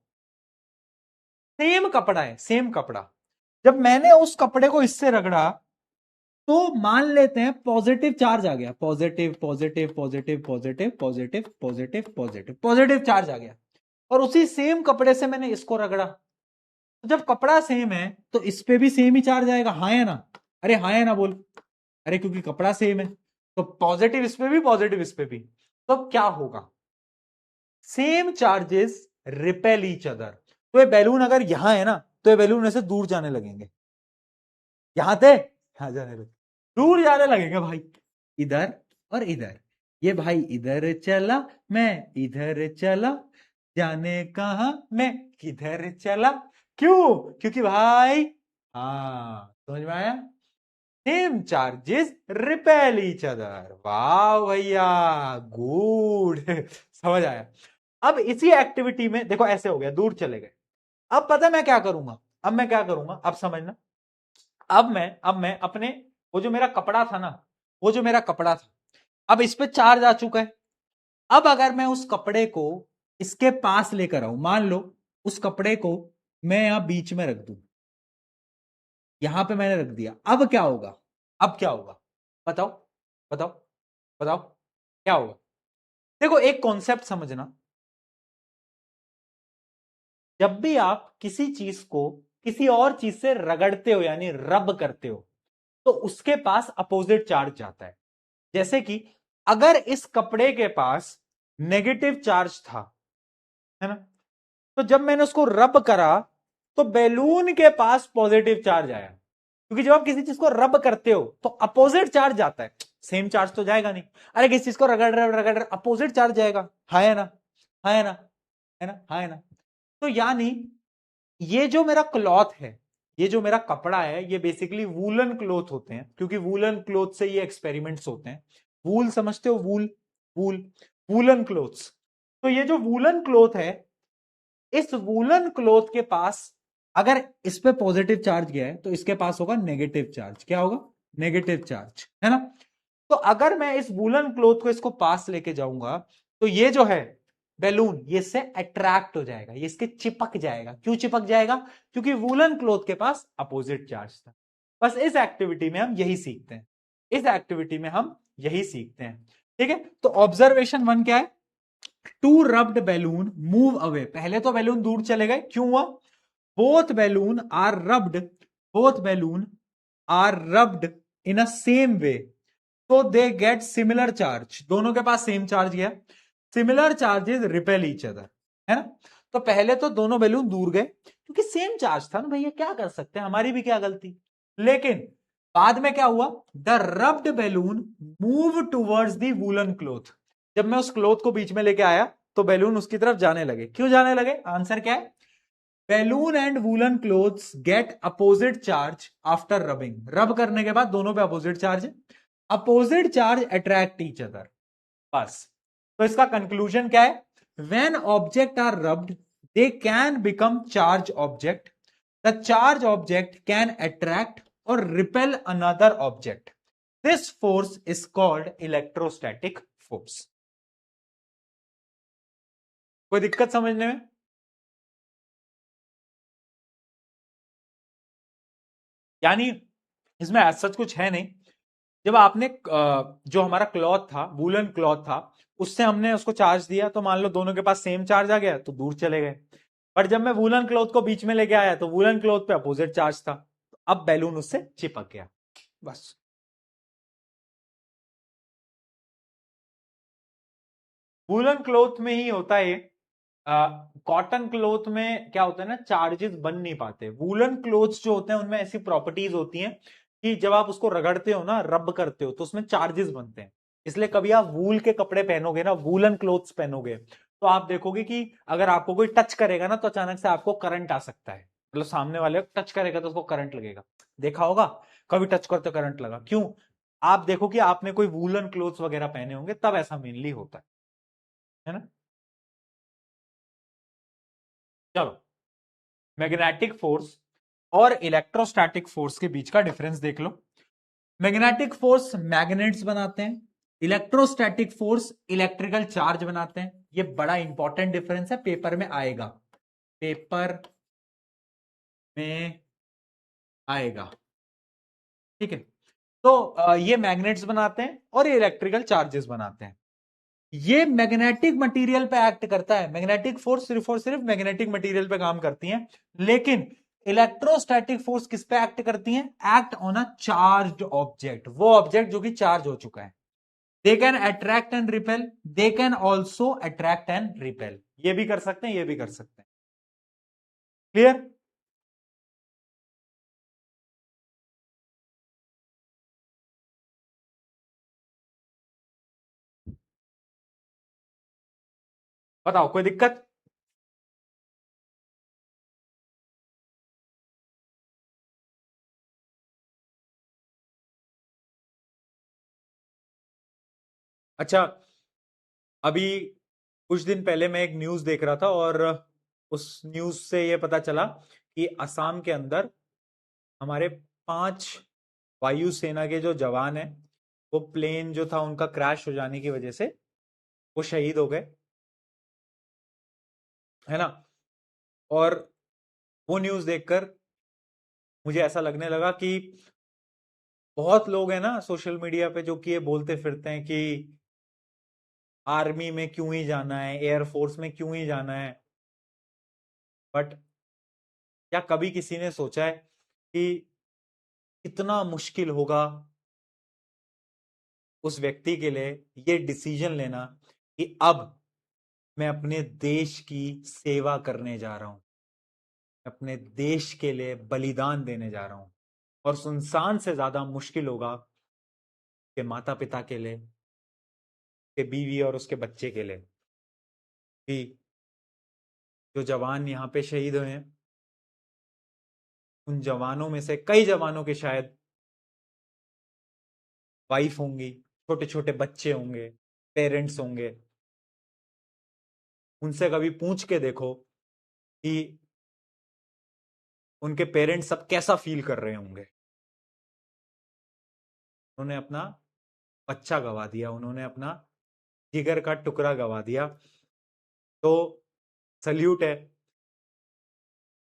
सेम कपड़ा है, सेम कपड़ा, जब मैंने उस कपड़े को इससे रगड़ा तो मान लेते हैं पॉजिटिव चार्ज आ गया, positive positive positive positive positive positive positive positive charge आ गया। और उसी सेम कपड़े से मैंने इसको रगड़ा, तो जब कपड़ा सेम है तो इस पे भी सेम ही चार्ज आएगा, हाँ या ना? अरे हाँ या ना बोल। अरे क्योंकि कपड़ा सेम है, तो पॉजिटिव इस पे भी पॉजिटिव इस पे भी, तो क्या होगा? Same charges repel each other. तो ये बैलून अगर यहां है ना, तो ये बैलून ऐसे दूर जाने लगेंगे, यहां थे, यहां जाने लगे, दूर जाने लगेंगे भाई, इधर और इधर। ये भाई इधर चला, मैं इधर चला, जाने कहा मैं किधर चला। क्यों? क्योंकि भाई, हाँ समझ में आया, same charges repel each other. वाह भैया, गुड समझ आया। अब इसी एक्टिविटी में देखो ऐसे हो गया, दूर चले गए। अब पता है मैं क्या करूंगा, अब मैं क्या करूंगा, अब समझना। अब मैं अपने, वो जो मेरा कपड़ा था ना, वो जो मेरा कपड़ा था, अब इस पे चार्ज आ चुका है। अब अगर मैं उस कपड़े को इसके पास लेकर आऊं, मान लो उस कपड़े को मैं यहां बीच में रख दूं, यहां पे मैंने रख दिया, अब क्या होगा? अब क्या होगा? बताओ, बताओ, बताओ, क्या होगा? देखो एक कॉन्सेप्ट समझना, जब भी आप किसी चीज को किसी और चीज से रगड़ते हो यानी रब करते हो, तो उसके पास अपोजिट चार्ज जाता है। जैसे कि अगर इस कपड़े के पास नेगेटिव चार्ज था, है ना, तो जब मैंने उसको रब करा तो बैलून के पास पॉजिटिव चार्ज आया। क्योंकि जब आप किसी चीज को रब करते हो तो अपोजिट चार्ज जाता है, सेम चार्ज तो जाएगा नहीं। अरे किसी चीज को रगड़ रहे रगड़ रहे, अपोजिट चार्ज जाएगा, हाँ है ना, हाँ है ना, है ना, हाँ है ना। तो यानी ये जो मेरा क्लॉथ है, ये जो मेरा कपड़ा है, ये बेसिकली वूलन क्लोथ होते हैं, क्योंकि वूलन क्लोथ से ये एक्सपेरिमेंट्स होते हैं। वूल समझते हो, वूल, वूल, वूलन क्लोथ्स। तो ये जो वूलन क्लोथ है, इस वूलन क्लोथ के पास अगर इस पे पॉजिटिव चार्ज गया है तो इसके पास होगा नेगेटिव चार्ज। क्या होगा? नेगेटिव चार्ज, है ना। तो अगर मैं इस वूलन क्लोथ को इसको पास लेके जाऊंगा तो ये जो है बैलून, ये इससे अट्रैक्ट हो जाएगा, ये इसके चिपक जाएगा। क्यों चिपक जाएगा? क्योंकि वूलन क्लोथ के पास अपोजिट चार्ज था। बस इस एक्टिविटी में हम यही सीखते हैं, इस एक्टिविटी में हम यही सीखते हैं। ठीक है, तो ऑब्जर्वेशन वन क्या है? Two rubbed balloon move away. पहले तो बैलून दूर चले गए, क्यों हुआ? Both balloon are rubbed, both balloon are rubbed in a same way, तो दे गेट सिमिलर चार्ज। दोनों के पास सेम चार्ज गया, similar charges repel each other, है ना। तो पहले तो दोनों बैलून दूर गए क्योंकि सेम चार्ज था ना भैया, क्या कर सकते हैं, हमारी भी क्या गलती। लेकिन बाद में क्या हुआ? The rubbed balloon move towards the woollen cloth. जब मैं उस क्लोथ को बीच में लेके आया तो बैलून उसकी तरफ जाने लगे। क्यों जाने लगे? आंसर क्या है? Balloon and woollen clothes get opposite charge after rubbing. Rub करने के बाद दोनों पे अपोजिट चार्ज है, opposite charge attract each other. बस। तो इसका कंक्लूजन क्या है? When object are rubbed they can become charge object, the charge object can attract और repel another object, this force is called electrostatic force. कोई दिक्कत समझने में? यानी इसमें ऐसा सच कुछ है नहीं। जब आपने जो हमारा क्लॉथ था, वूलन क्लॉथ था, उससे हमने उसको चार्ज दिया तो मान लो दोनों के पास सेम चार्ज आ गया तो दूर चले गए। पर जब मैं वूलन क्लॉथ को बीच में लेके आया तो वूलन क्लॉथ पे अपोजिट चार्ज था, तो अब बैलून उससे चिपक गया, बस। वूलन क्लॉथ में ही होता है। कॉटन क्लोथ में क्या होता है ना, चार्जेस बन नहीं पाते। वूलन क्लोथ्स जो होते हैं उनमें ऐसी प्रॉपर्टीज होती हैं कि जब आप उसको रगड़ते हो ना, रब करते हो, तो उसमें चार्जेस बनते हैं। इसलिए कभी आप वूल के कपड़े पहनोगे ना, वूलन क्लोथ्स पहनोगे, तो आप देखोगे कि अगर आपको कोई टच करेगा ना तो अचानक से आपको करंट आ सकता है। मतलब सामने वाले को टच करेगा तो उसको करंट लगेगा। देखा होगा, कभी टच करते करंट लगा, क्यों? आप देखो कि आपने कोई वूलन क्लोथ्स वगैरह पहने होंगे, तब ऐसा मेनली होता है ना। चलो, मैग्नेटिक फोर्स और इलेक्ट्रोस्टैटिक फोर्स के बीच का डिफरेंस देख लो। मैग्नेटिक फोर्स मैग्नेट्स बनाते हैं, इलेक्ट्रोस्टैटिक फोर्स इलेक्ट्रिकल चार्ज बनाते हैं। ये बड़ा इंपॉर्टेंट डिफरेंस है, पेपर में आएगा, पेपर में आएगा, ठीक है। तो ये मैग्नेट्स बनाते हैं और ये इलेक्ट्रिकल चार्जेस बनाते हैं। ये मैग्नेटिक मटेरियल पे एक्ट करता है, मैग्नेटिक फोर्स सिर्फ और सिर्फ मैग्नेटिक मटेरियल पे काम करती है। लेकिन इलेक्ट्रोस्टैटिक फोर्स किस पे एक्ट करती है? Act on a charged object, वो ऑब्जेक्ट जो कि चार्ज हो चुका है। They can attract and repel, they can also attract and repel, ये भी कर सकते हैं, ये भी कर सकते हैं। क्लियर? बताओ, कोई दिक्कत? अच्छा, अभी कुछ दिन पहले मैं एक न्यूज देख रहा था और उस न्यूज से ये पता चला कि असम के अंदर हमारे 5 वायुसेना के जो जवान हैं, वो प्लेन जो था उनका क्रैश हो जाने की वजह से वो शहीद हो गए, है ना। और वो न्यूज देखकर मुझे ऐसा लगने लगा कि बहुत लोग हैं ना सोशल मीडिया पे जो कि ये बोलते फिरते हैं कि आर्मी में क्यों ही जाना है, एयरफोर्स में क्यों ही जाना है। बट क्या कभी किसी ने सोचा है कि कितना मुश्किल होगा उस व्यक्ति के लिए ये डिसीजन लेना कि अब मैं अपने देश की सेवा करने जा रहा हूं, अपने देश के लिए बलिदान देने जा रहा हूं। और सुनसान से ज्यादा मुश्किल होगा कि माता पिता के लिए, के बीवी और उसके बच्चे के लिए, कि जो जवान यहाँ पे शहीद हुए हैं, उन जवानों में से कई जवानों के शायद वाइफ होंगी, छोटे छोटे बच्चे होंगे, पेरेंट्स होंगे। उनसे कभी पूछ के देखो कि उनके पेरेंट्स सब कैसा फील कर रहे होंगे। उन्होंने अपना बच्चा गवा दिया, उन्होंने अपना जिगर का टुकड़ा गवा दिया। तो सल्यूट है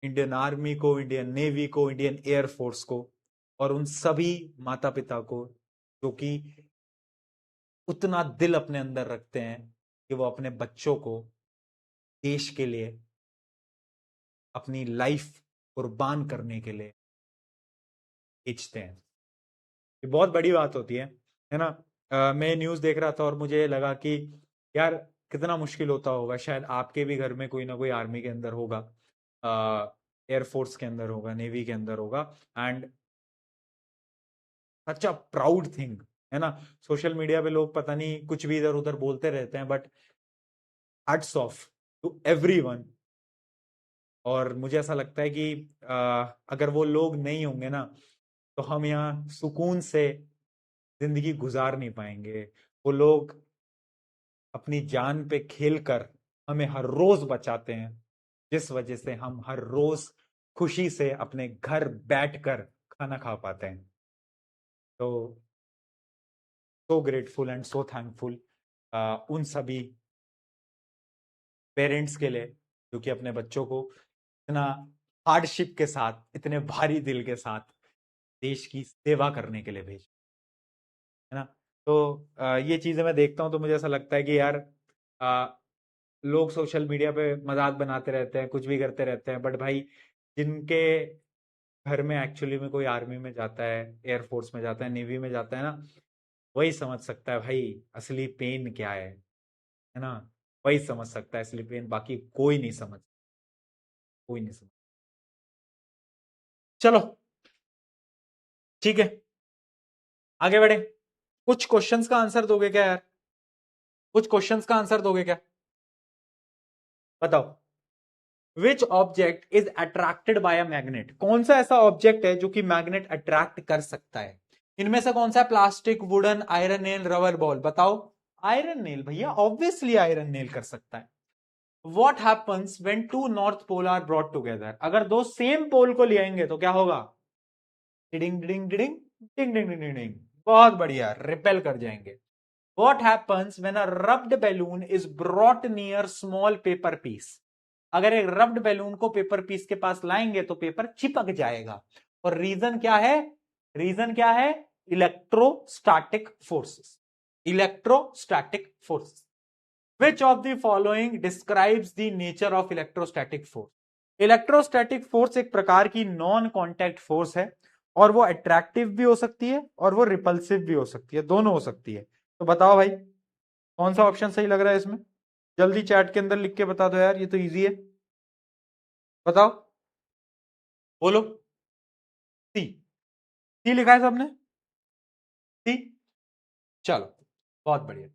इंडियन आर्मी को, इंडियन नेवी को, इंडियन एयरफोर्स को, और उन सभी माता पिता को जो कि उतना दिल अपने अंदर रखते हैं कि वो अपने बच्चों को देश के लिए अपनी लाइफ कुर्बान करने के लिए खींचते हैं। ये बहुत बड़ी बात होती है ना। मैं न्यूज देख रहा था और मुझे लगा कि यार कितना मुश्किल होता होगा, शायद आपके भी घर में कोई ना कोई आर्मी के अंदर होगा, एयरफोर्स के अंदर होगा, नेवी के अंदर होगा। And such a proud thing, है ना। सोशल मीडिया पे लोग पता नहीं कुछ भी इधर उधर बोलते रहते हैं, but hats off to everyone. और मुझे ऐसा लगता है कि अगर वो लोग नहीं होंगे ना, तो हम यहाँ सुकून से जिंदगी गुजार नहीं पाएंगे। वो लोग अपनी जान पे खेलकर हमें हर रोज बचाते हैं, जिस वजह से हम हर रोज खुशी से अपने घर बैठकर खाना खा पाते हैं। तो so grateful and so thankful उन सभी पेरेंट्स के लिए जो कि अपने बच्चों को इतना हार्डशिप के साथ, इतने भारी दिल के साथ देश की सेवा करने के लिए भेज, है ना। तो ये चीजें मैं देखता हूँ तो मुझे ऐसा लगता है कि यार आ, लोग सोशल मीडिया पे मजाक बनाते रहते हैं, कुछ भी करते रहते हैं, बट भाई जिनके घर में एक्चुअली में कोई आर्मी में जाता है, एयरफोर्स में जाता है, नेवी में जाता है ना, वही समझ सकता है भाई असली पेन क्या है ना। वही समझ सकता है असली पेन, बाकी कोई नहीं समझ, कोई नहीं समझ। चलो ठीक है, आगे बढ़े। कुछ क्वेश्चंस का आंसर दोगे क्या यार? कुछ क्वेश्चंस का आंसर दोगे क्या? बताओ। Which object is attracted by a magnet? कौन सा ऐसा ऑब्जेक्ट है जो कि मैग्नेट अट्रैक्ट कर सकता है? इनमें से कौन सा है? Plastic, wooden, iron nail, rubber ball? बताओ। आयरन नेल भैया, ऑब्वियसली आयरन नेल कर सकता है। What happens when two north pole are brought together? अगर दो सेम पोल को ले आएंगे तो क्या होगा? डिडिंग डिडिंग डिडिंग डिंग डिंग डिंग डिंग। बहुत बढ़िया, रिपेल कर जाएंगे। What happens when a rubbed balloon is brought near small paper piece? अगर एक रब्ड बैलून को पेपर पीस के पास लाएंगे तो पेपर चिपक जाएगा। और रीजन क्या है? रीजन क्या है? Electrostatic forces. Electrostatic forces. Which of the following describes the nature of electrostatic force? Electrostatic force एक प्रकार की नॉन कॉन्टैक्ट फोर्स है, और वो अट्रैक्टिव भी हो सकती है और वो रिपल्सिव भी हो सकती है, दोनों हो सकती है। तो बताओ भाई, कौन सा ऑप्शन सही लग रहा है इसमें? जल्दी चैट के अंदर लिख के बता दो यार, ये तो इजी है। बताओ, बोलो। सी। सी लिखा है सबने? सी। चलो, बहुत बढ़िया।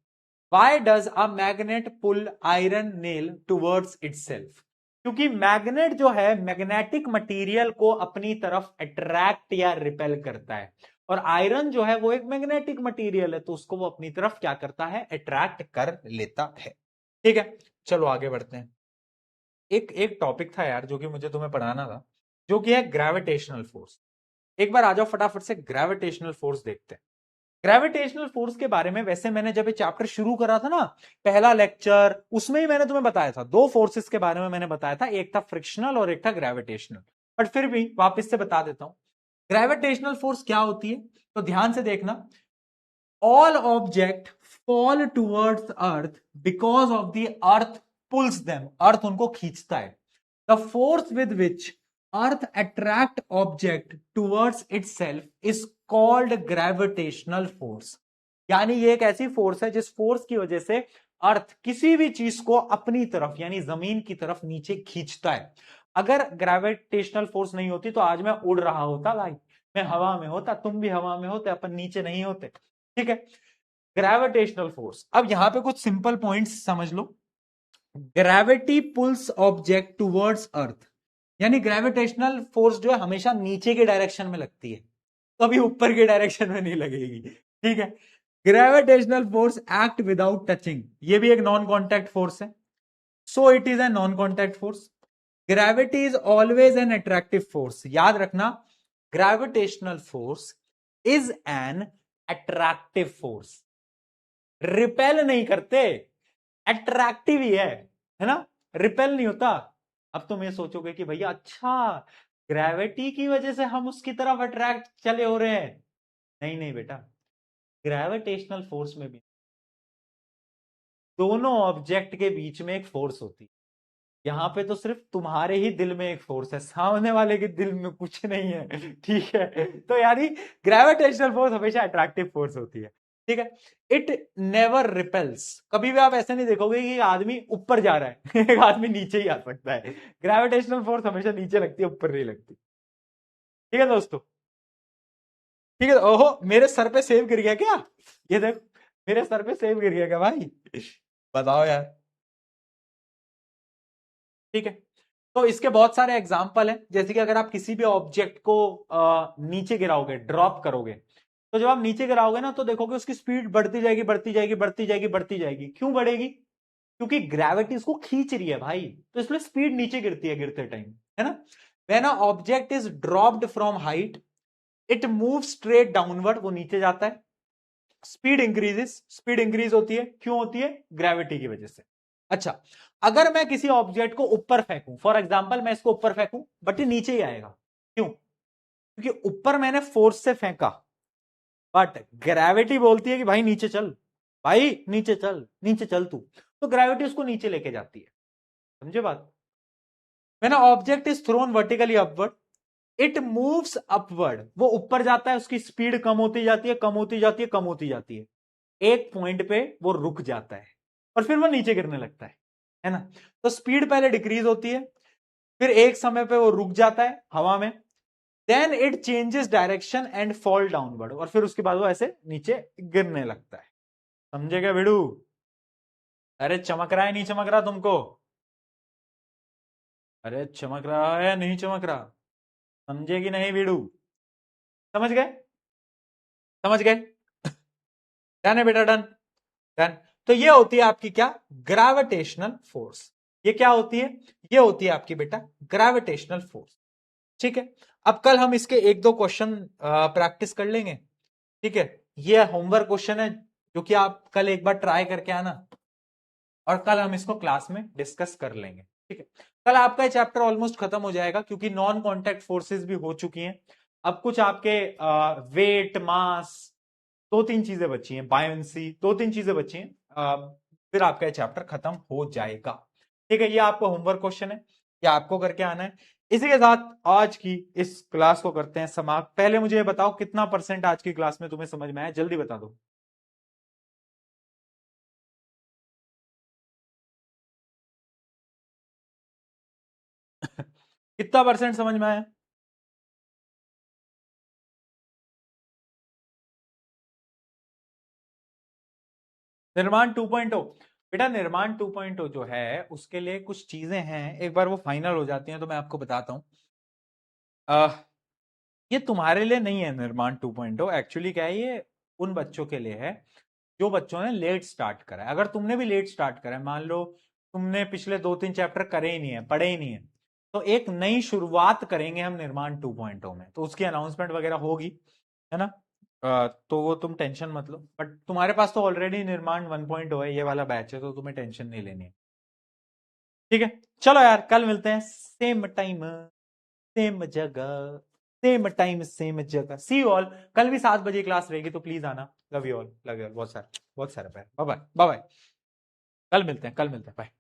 Why does a magnet pull iron nail towards itself? क्योंकि मैग्नेट जो है मैग्नेटिक मटेरियल को अपनी तरफ अट्रैक्ट या रिपेल करता है, और आयरन जो है वो एक मैग्नेटिक मटेरियल है, तो उसको वो अपनी तरफ क्या करता है? अट्रैक्ट कर लेता है। ठीक है, चलो आगे बढ़ते हैं। एक एक टॉपिक था यार जो कि मुझे तुम्हें पढ़ाना था, जो कि है ग्रेविटेशनल फोर्स। एक बार आ जाओ फटाफट से, ग्रेविटेशनल फोर्स देखते हैं। ग्रेविटेशनल फोर्स के बारे में वैसे मैंने जब ये चैप्टर शुरू करा था ना, पहला लेक्चर, उसमें ही मैंने तुम्हें बताया था, दो फोर्सेस के बारे में मैंने बताया था, एक था फ्रिक्शनल और एक था ग्रेविटेशनल। बट फिर भी वापस से बता देता हूं, ग्रेविटेशनल फोर्स क्या होती है। तो ध्यान से देखना, all object fall towards earth because of the earth pulls them. Earth उनको खींचता है। The force with which earth attract object towards itself is called gravitational force. यानी ये एक ऐसी फोर्स है जिस फोर्स की वजह से अर्थ किसी भी चीज को अपनी तरफ यानी जमीन की तरफ नीचे खींचता है। अगर ग्रेविटेशनल फोर्स नहीं होती तो आज मैं उड़ रहा होता भाई, मैं हवा में होता, तुम भी हवा में होते, अपन नीचे नहीं होते। ठीक है, ग्रेविटेशनल फोर्स। अब यहां पे कुछ सिंपल पॉइंट्स समझ लो। Gravity pulls object towards earth, यानी ग्रेविटेशनल फोर्स जो है हमेशा नीचे के डायरेक्शन में लगती है, कभी ऊपर के डायरेक्शन में नहीं लगेगी। ठीक है, gravitational force act without touching, ये भी एक नॉन कॉन्टैक्ट फोर्स है, so it is a non contact force. Gravity is always an attractive force, याद रखना, gravitational force is an attractive force. Repel नहीं करते, अट्रैक्टिव ही है ना, रिपेल नहीं होता। अब तुम ये सोचोगे कि भैया अच्छा, ग्रेविटी की वजह से हम उसकी तरफ अट्रैक्ट चले हो रहे हैं। नहीं नहीं बेटा, ग्रेविटेशनल फोर्स में भी दोनों ऑब्जेक्ट के बीच में एक फोर्स होती है। यहां पे तो सिर्फ तुम्हारे ही दिल में एक फोर्स है, सामने वाले के दिल में कुछ नहीं है। ठीक है, तो यानी ग्रेविटेशनल फोर्स हमेशा अट्रैक्टिव फोर्स होती है। ठीक है, इट नेवर रिपेल्स, कभी भी आप ऐसे नहीं देखोगे कि आदमी ऊपर जा रहा है एक आदमी नीचे ही आ सकता है। ग्रेविटेशनल फोर्स हमेशा नीचे लगती है, ऊपर नहीं लगती। ठीक है दोस्तों, ठीक है। ओहो, मेरे सर पे सेब गिर गया क्या? ये देख, मेरे सर पे सेब गिर गया क्या भाई? बताओ यार। ठीक है, तो इसके बहुत सारे एग्जाम्पल हैं, जैसे कि अगर आप किसी भी ऑब्जेक्ट को नीचे गिराओगे, ड्रॉप करोगे, तो जब आप नीचे गिराओगे ना तो देखोगे उसकी स्पीड बढ़ती जाएगी, बढ़ती जाएगी, बढ़ती जाएगी, बढ़ती जाएगी। क्यों बढ़ेगी? क्योंकि ग्रेविटी इसको खींच रही है भाई, तो इसलिए स्पीड नीचे गिरती है गिरते टाइम, है ना। When a object is dropped from height it move straight downward, वो नीचे जाता है। स्पीड इंक्रीजेस, स्पीड इंक्रीज होती है, क्यों होती है? ग्रेविटी की वजह से। अच्छा, अगर मैं किसी ऑब्जेक्ट को ऊपर फेंकूं, फॉर एग्जाम्पल मैं इसको ऊपर फेंकूं, बट ये नीचे ही आएगा, क्यों? क्योंकि ऊपर मैंने फोर्स से फेंका, बट ग्रेविटी बोलती है कि भाई नीचे चल, भाई नीचे चल, नीचे चल तू, तो ग्रेविटी उसको नीचे लेके जाती है। समझे बात? When object is thrown vertically upward it moves upward, वो ऊपर जाता है, उसकी स्पीड कम होती जाती है, कम होती जाती है, कम होती जाती है, एक पॉइंट पे वो रुक जाता है और फिर वो नीचे गिरने लगता है ना। तो स्पीड पहले डिक्रीज होती है, फिर एक समय पे वो रुक जाता है हवा में, then it changes direction and fall downward, और फिर उसके बाद वो ऐसे नीचे गिरने लगता है। समझे क्या भिड़ू? अरे चमक रहा है नहीं चमक रहा तुमको? अरे चमक रहा है नहीं चमक रहा? समझे कि नहीं भिड़ू? समझ गए? समझ गए? डन है बेटा, डन। डन। तो ये होती है आपकी क्या? Gravitational force. ये क्या होती है? ये होती है आपकी बेटा ग्रेविटेशनल फोर्स। ठीक है, अब कल हम इसके एक दो क्वेश्चन प्रैक्टिस कर लेंगे। ठीक है, ये होमवर्क क्वेश्चन है जो कि आप कल एक बार ट्राई करके आना, और कल हम इसको क्लास में डिस्कस कर लेंगे। ठीक है, कल आपका चैप्टर ऑलमोस्ट खत्म हो जाएगा क्योंकि नॉन कॉन्टैक्ट फोर्सेस भी हो चुकी हैं। अब कुछ आपके वेट, मास, दो तीन चीजें बची हैं, बायोंसी, दो तीन चीजें बची हैं, फिर आपका चैप्टर खत्म हो जाएगा। ठीक है, ये आपको होमवर्क क्वेश्चन है, ये आपको करके आना है। इसी के साथ आज की इस क्लास को करते हैं समाप्त। पहले मुझे ये बताओ कितना परसेंट आज की क्लास में तुम्हें समझ में आया, जल्दी बता दो। कितना परसेंट समझ में आया? निर्माण 2.0, बेटा निर्माण 2.0 जो है उसके लिए कुछ चीजें हैं, एक बार वो फाइनल हो जाती हैं तो मैं आपको बताता हूं। ये तुम्हारे लिए नहीं है निर्माण 2.0, एक्चुअली क्या है, ये उन बच्चों के लिए है जो बच्चों ने लेट स्टार्ट करा है। अगर तुमने भी लेट स्टार्ट करा है, मान लो तुमने पिछले दो तीन चैप्टर करे ही नहीं है, पढ़े ही नहीं है, तो एक नई शुरुआत करेंगे हम निर्माण 2.0 में, तो उसकी अनाउंसमेंट वगैरह होगी, है ना। तो वो तुम टेंशन मत लो, बट तुम्हारे पास तो ऑलरेडी निर्माण 1.0 है, ये वाला बैच है, तो तुम्हें टेंशन नहीं लेनी है। ठीक है, चलो यार, कल मिलते हैं सेम टाइम सेम जगह, सेम टाइम सेम जगह। See you all. कल भी 7 बजे क्लास रहेगी, तो प्लीज आना। Love you all, love you all, बहुत सारा, बहुत सारा प्यार। Bye bye, bye bye. कल मिलते हैं, कल मिलते हैं, बाय।